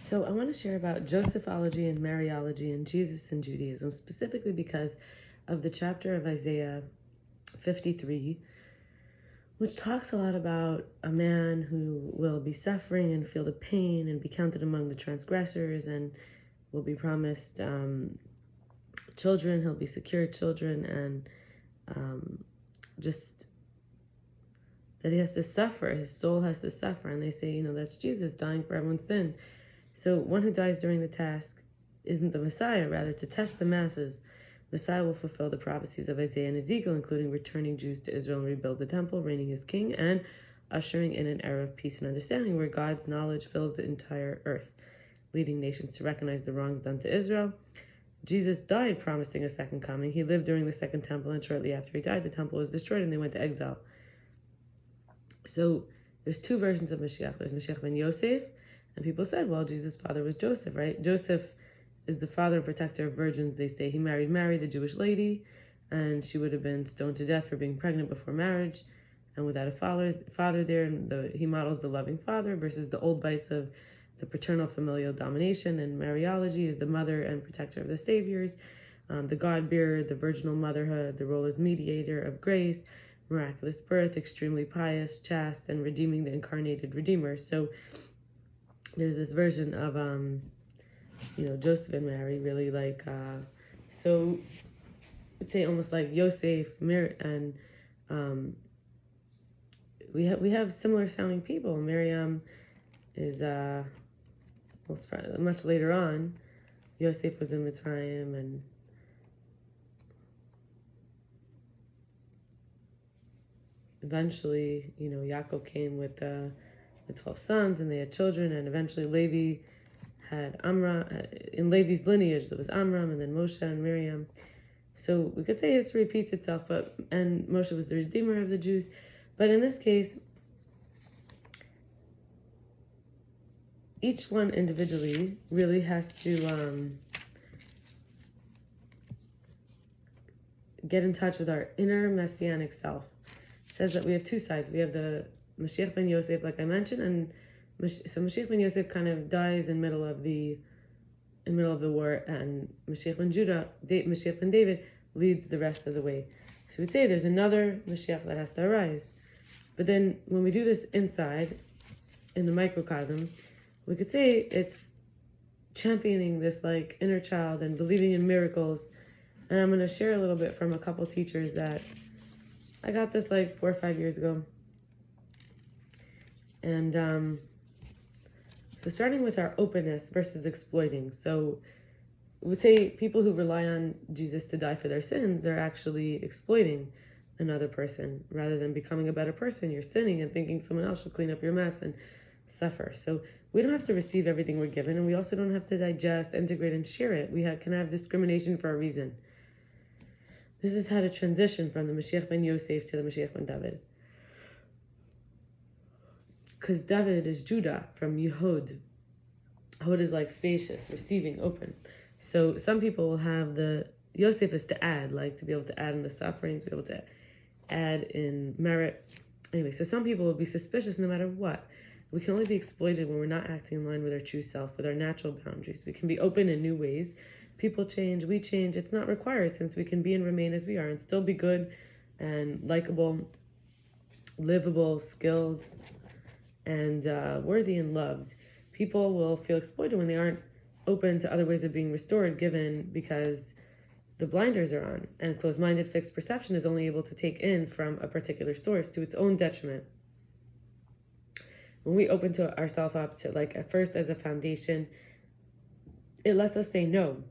So I want to share about Josephology and Mariology and Jesus in Judaism, specifically because of the chapter of Isaiah 53, which talks a lot about a man who will be suffering and feel the pain and be counted among the transgressors and will be promised children. He'll be secured children, and just that he has to suffer. His soul has to suffer. And they say, that's Jesus dying for everyone's sin. So one who dies during the task isn't the Messiah, rather to test the masses. Messiah will fulfill the prophecies of Isaiah and Ezekiel, including returning Jews to Israel and rebuild the temple, reigning as king, and ushering in an era of peace and understanding where God's knowledge fills the entire earth, leading nations to recognize the wrongs done to Israel. Jesus died promising a second coming. He lived during the second temple, and shortly after he died, the temple was destroyed and they went to exile. So there's two versions of Mashiach. There's Mashiach ben Yosef, and people said, well, Jesus' father was Joseph, right? Joseph is the father and protector of virgins, they say. He married Mary, the Jewish lady, and she would have been stoned to death for being pregnant before marriage and without a father there. And he models the loving father versus the old vice of the paternal familial domination. And Mariology is the mother and protector of the saviors, the God-bearer, the virginal motherhood, the role as mediator of grace, miraculous birth, extremely pious, chaste, and redeeming the incarnated Redeemer. So there's this version of, Joseph and Mary, really so I'd say almost like Yosef, and we have similar sounding people. Miriam is much later on. Yosef was in Mitzrayim, and eventually, Yaakov came with the 12 sons, and they had children, and eventually Levi had Amram. In Levi's lineage, there was Amram, and then Moshe and Miriam. So we could say history repeats itself, and Moshe was the redeemer of the Jews. But in this case, each one individually really has to get in touch with our inner messianic self. It says that we have two sides. We have the Mashiach ben Yosef, like I mentioned, and so Mashiach ben Yosef kind of dies in middle of the war, and Mashiach ben David leads the rest of the way. So we'd say there's another Mashiach that has to arise. But then when we do this inside, in the microcosm, we could say it's championing this inner child and believing in miracles. And I'm going to share a little bit from a couple teachers that I got this 4 or 5 years ago. And so starting with our openness versus exploiting. So we would say people who rely on Jesus to die for their sins are actually exploiting another person. Rather than becoming a better person, you're sinning and thinking someone else should clean up your mess and suffer. So we don't have to receive everything we're given, and we also don't have to digest, integrate, and share it. We can have discrimination for a reason. This is how to transition from the Mashiach ben Yosef to the Mashiach ben David. Because David is Judah from Yehud. Yehud is spacious, receiving, open. So some people will have the Yosef is to add, to be able to add in the suffering, to be able to add in merit. Anyway, so some people will be suspicious no matter what. We can only be exploited when we're not acting in line with our true self, with our natural boundaries. We can be open in new ways. People change, we change. It's not required, since we can be and remain as we are and still be good and likable, livable, skilled, and worthy and loved. People will feel exploited when they aren't open to other ways of being restored, because the blinders are on, and closed-minded fixed perception is only able to take in from a particular source to its own detriment. When we open to ourselves up to at first as a foundation, it lets us say no,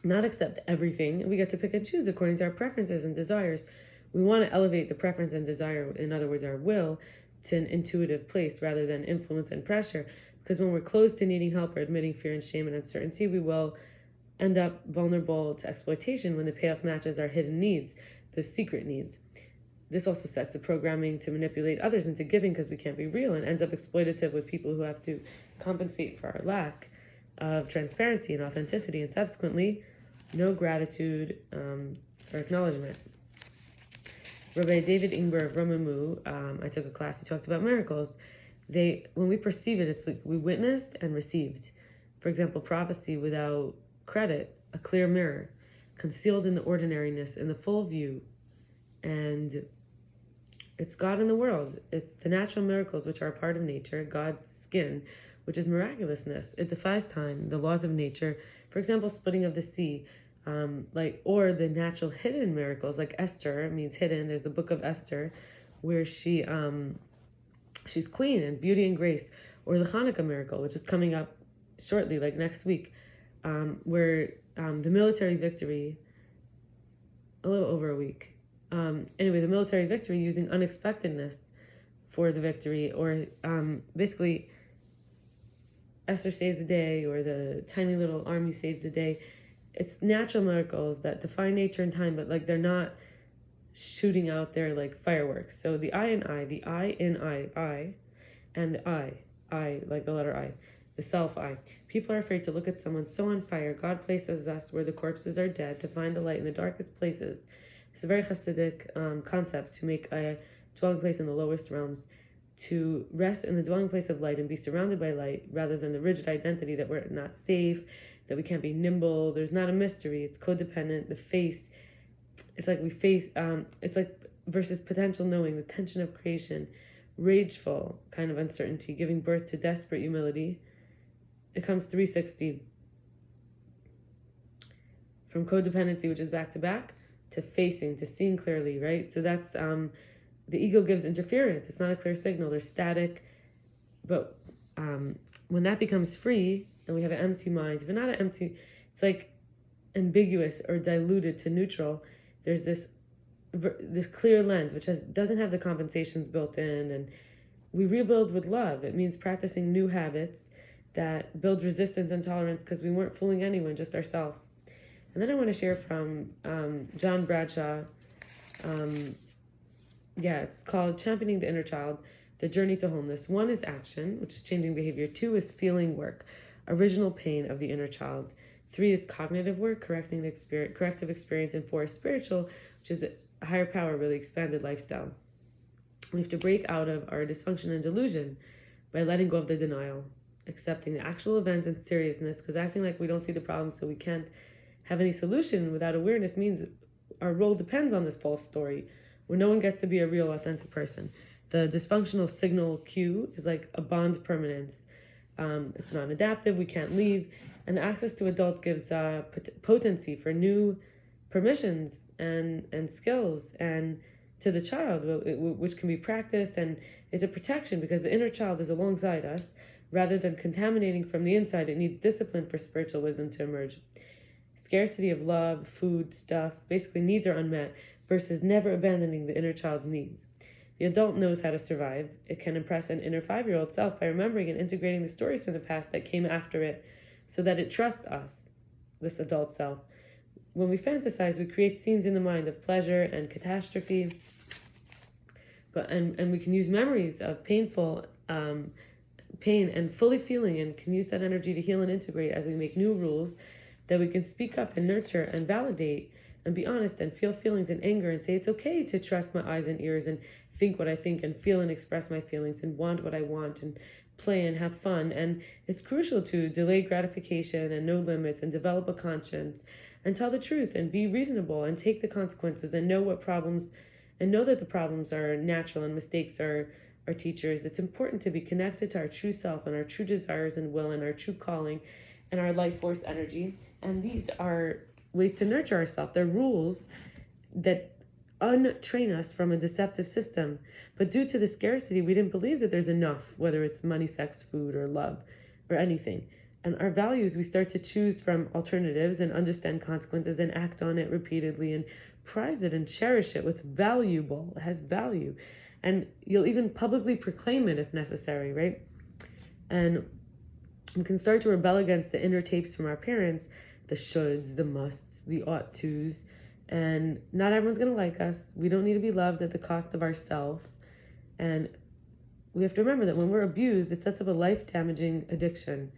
not accept everything, and we get to pick and choose according to our preferences and desires. We want to elevate the preference and desire, in other words, our will, to an intuitive place rather than influence and pressure, because when we're closed to needing help or admitting fear and shame and uncertainty, we will end up vulnerable to exploitation when the payoff matches our hidden needs, the secret needs. This also sets the programming to manipulate others into giving because we can't be real, and ends up exploitative with people who have to compensate for our lack of transparency and authenticity, and subsequently no gratitude or acknowledgement. Rabbi David Ingber of Romamu, I took a class, he talked about miracles. When we perceive it, it's like we witnessed and received. For example, prophecy without credit, a clear mirror, concealed in the ordinariness, in the full view. And it's God in the world. It's the natural miracles, which are a part of nature, God's skin, which is miraculousness. It defies time, the laws of nature. For example, splitting of the sea, or the natural hidden miracles, like Esther means hidden. There's the book of Esther, where she's queen and beauty and grace, or the Hanukkah miracle, which is coming up shortly, like next week, where the military victory, a little over a week. Anyway, the military victory using unexpectedness for the victory, or basically Esther saves the day, or the tiny little army saves the day. It's natural miracles that defy nature and time, but like they're not shooting out there like fireworks. So the I in I, the I in I, and the I, like the letter I, the self I. People are afraid to look at someone so on fire. God places us where the corpses are dead to find the light in the darkest places. It's a very Hasidic concept to make a dwelling place in the lowest realms, to rest in the dwelling place of light and be surrounded by light, rather than the rigid identity that we're not safe, that we can't be nimble. There's not a mystery. It's codependent. The face, it's like we face, it's like versus potential knowing, the tension of creation, rageful kind of uncertainty, giving birth to desperate humility. It comes 360. From codependency, which is back to back, to facing, to seeing clearly, right? So that's, the ego gives interference. It's not a clear signal. They're static. But when that becomes free, and we have an empty mind, if not an empty, it's like ambiguous or diluted to neutral, there's this clear lens, which doesn't have the compensations built in, and we rebuild with love. It means practicing new habits that build resistance and tolerance, because we weren't fooling anyone, just ourselves. And then I want to share from John Bradshaw. It's called Championing the Inner Child, The Journey to Wholeness. 1 is action, which is changing behavior. 2 is feeling work, original pain of the inner child. 3 is cognitive work, corrective experience. And 4 is spiritual, which is a higher power, really expanded lifestyle. We have to break out of our dysfunction and delusion by letting go of the denial, accepting the actual events and seriousness, because acting like we don't see the problem so we can't have any solution without awareness means our role depends on this false story, where no one gets to be a real, authentic person. The dysfunctional signal cue is like a bond permanence. It's non-adaptive, we can't leave. And the access to adult gives potency for new permissions and skills, and to the child, which can be practiced, and it's a protection because the inner child is alongside us. Rather than contaminating from the inside, it needs discipline for spiritual wisdom to emerge. Scarcity of love, food, stuff, basically needs are unmet, versus never abandoning the inner child's needs. The adult knows how to survive. It can impress an inner 5-year-old self by remembering and integrating the stories from the past that came after it, so that it trusts us, this adult self. When we fantasize, we create scenes in the mind of pleasure and catastrophe, and we can use memories of painful pain and fully feeling, and can use that energy to heal and integrate as we make new rules that we can speak up and nurture and validate and be honest and feel feelings and anger and say it's okay to trust my eyes and ears and think what I think and feel and express my feelings and want what I want and play and have fun. And it's crucial to delay gratification and no limits and develop a conscience and tell the truth and be reasonable and take the consequences and know that the problems are natural and mistakes are teachers. It's important to be connected to our true self and our true desires and will and our true calling and our life force energy. And these are ways to nurture ourselves. They're rules that untrain us from a deceptive system. But due to the scarcity, we didn't believe that there's enough, whether it's money, sex, food, or love, or anything. And our values, we start to choose from alternatives and understand consequences and act on it repeatedly and prize it and cherish it. What's valuable, it has value. And you'll even publicly proclaim it if necessary, right? And we can start to rebel against the inner tapes from our parents, the shoulds, the musts, the ought tos. And not everyone's going to like us. We don't need to be loved at the cost of ourself. And we have to remember that when we're abused, it sets up a life-damaging addiction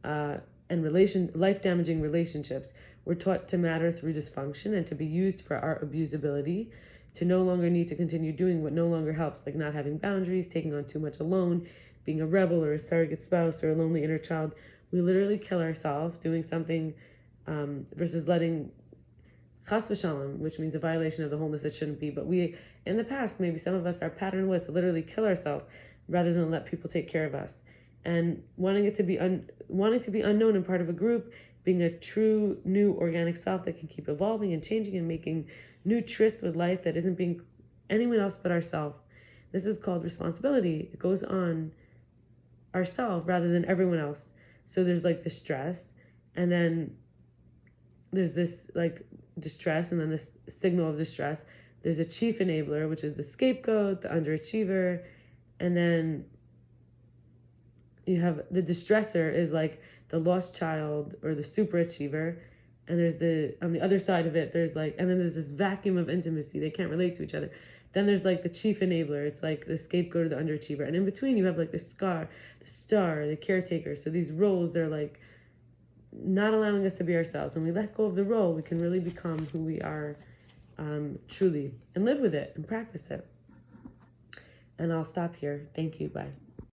and life-damaging relationships. We're taught to matter through dysfunction and to be used for our abusability, to no longer need to continue doing what no longer helps, like not having boundaries, taking on too much alone, being a rebel or a surrogate spouse or a lonely inner child. we literally kill ourselves doing something versus letting chas v'shalom, which means a violation of the wholeness that shouldn't be. But we, in the past, maybe some of us, our pattern was to literally kill ourselves rather than let people take care of us. And wanting to be unknown and part of a group, being a true new organic self that can keep evolving and changing and making new trysts with life that isn't being anyone else but ourselves. This is called responsibility. It goes on ourselves rather than everyone else. So there's like distress, and then there's this like distress, and then this signal of distress. There's a chief enabler, which is the scapegoat, the underachiever, and then you have the distressor is like the lost child or the superachiever, and there's on the other side of it, there's like, and then there's this vacuum of intimacy. They can't relate to each other. Then there's like the chief enabler. It's like the scapegoat or the underachiever. And in between you have like the star, the caretaker. So these roles, they're like not allowing us to be ourselves. When we let go of the role, we can really become who we are truly, and live with it and practice it. And I'll stop here. Thank you. Bye.